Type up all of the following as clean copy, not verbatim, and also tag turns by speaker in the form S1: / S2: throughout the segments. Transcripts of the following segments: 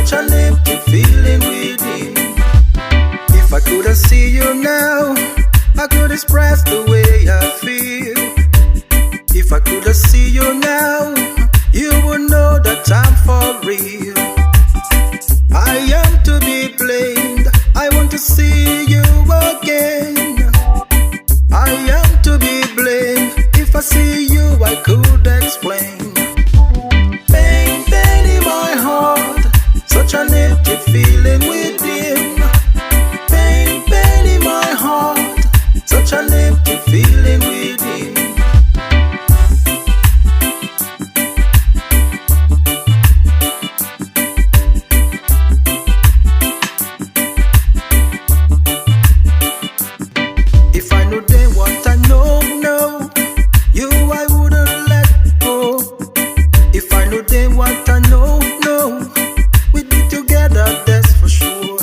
S1: such an empty feeling within. If I could have seen you now, I could express the way I feel. If I could have seen you now, you would know that I'm for real. I am to be blamed, I want to see you again. I am to be blamed, if I see you I could explain. Pain, pain in my heart, such an empty feeling within. Pain, pain in my heart, such an empty feeling within. If I knew then what I know, you I wouldn't let go. If I knew then what I know, we'd be together, that's for sure.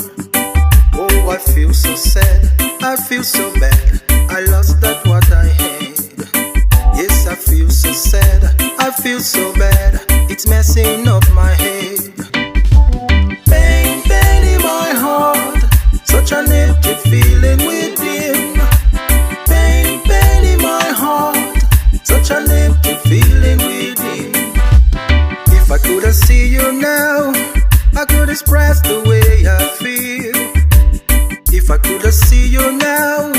S1: Oh, I feel so sad, I feel so bad, I lost that what I had. Yes, I feel so sad, I feel so bad, it's messing up my head. Pain, pain in my heart, such an empty feeling within. Pain, pain in my heart, such an empty feeling within. If I could have seen you now, I could express the way I feel. If I could have seen you now,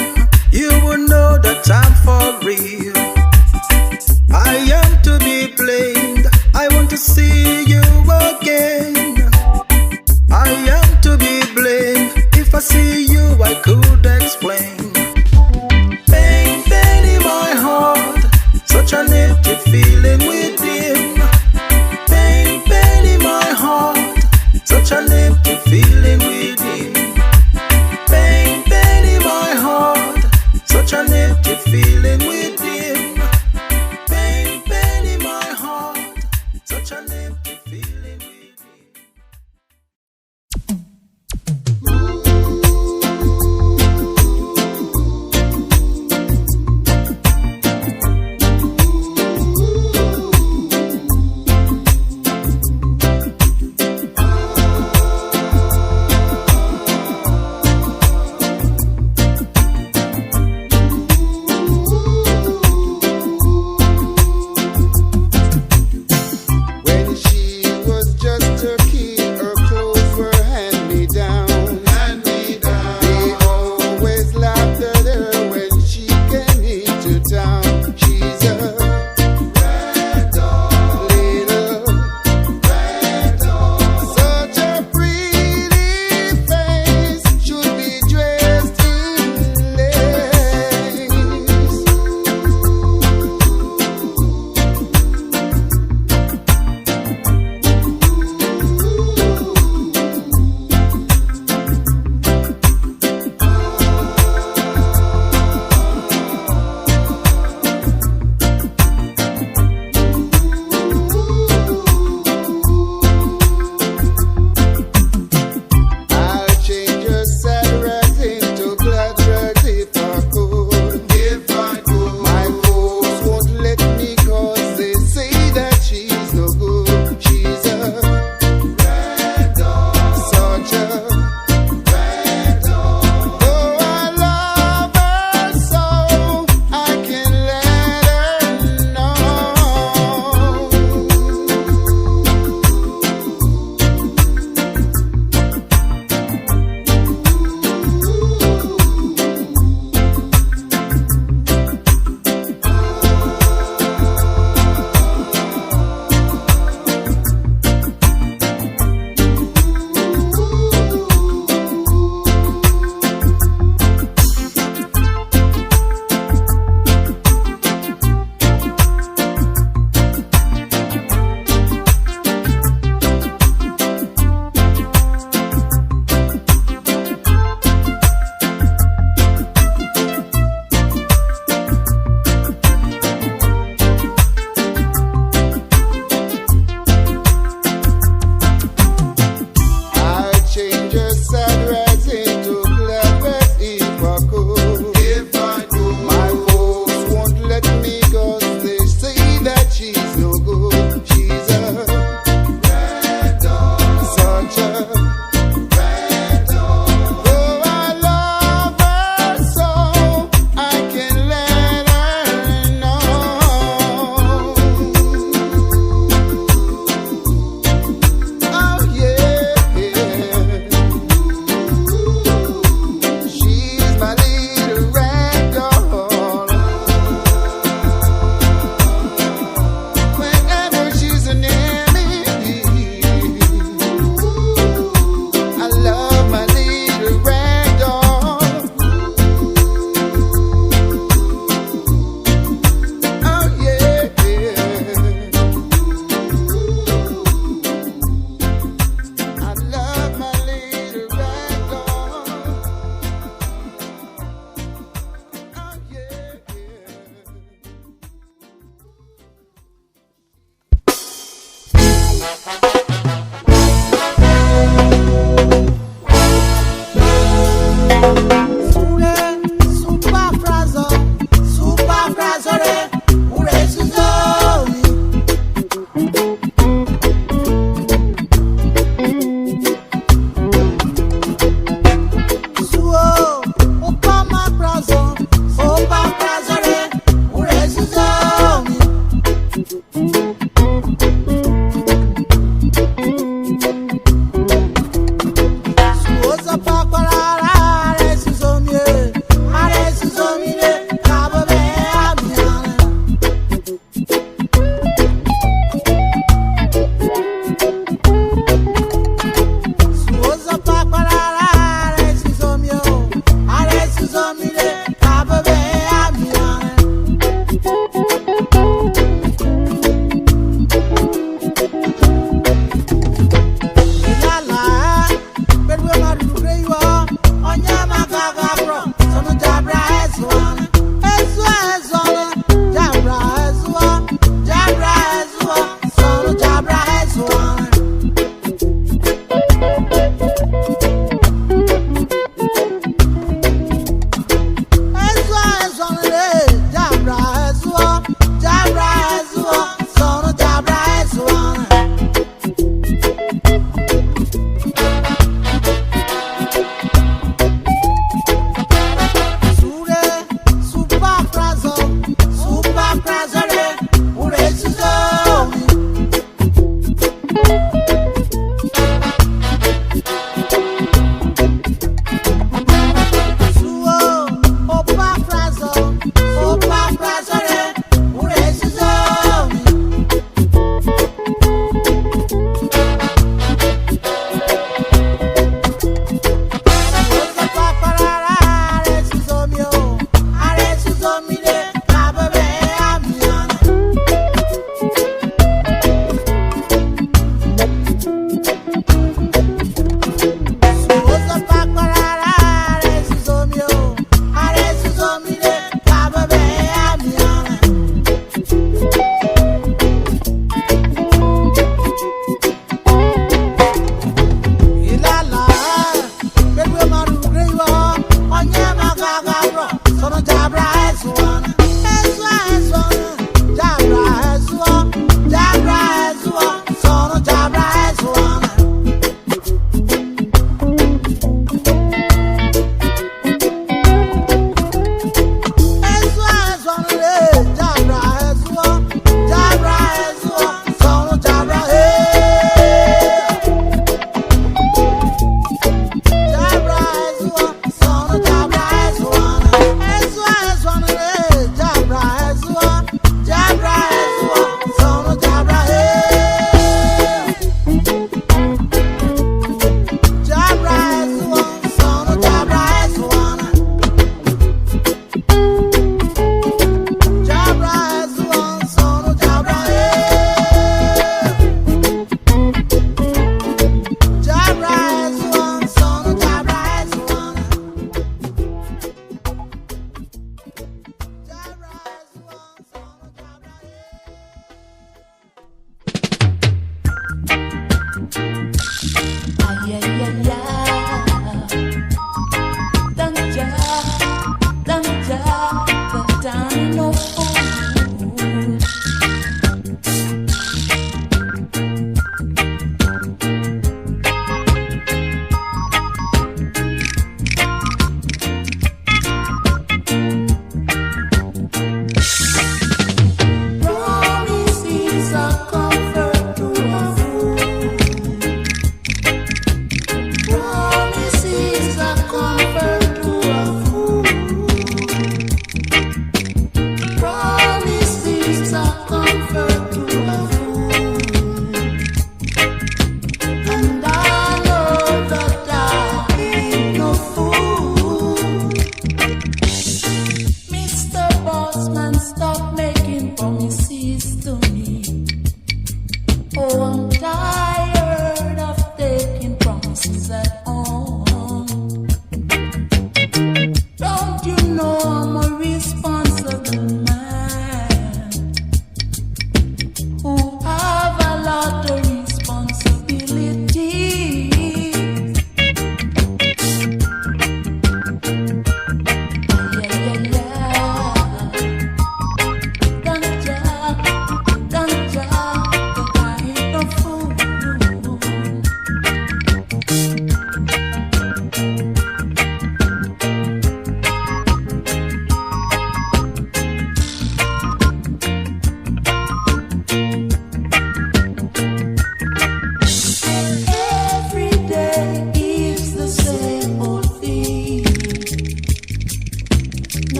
S1: you would know that I'm for real. I am to be blamed, I want to see you again. I am to be blamed, if I see you I could explain. Pain, pain in my heart, such an empty feeling within. Pain, pain in my heart, such an empty feeling within. Pain, pain in my heart, such an empty feeling within. Pain, pain in my heart, such an empty feeling within.
S2: When she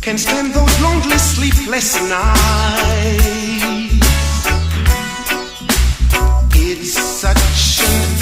S2: can stand those lonely, sleepless nights. It's such an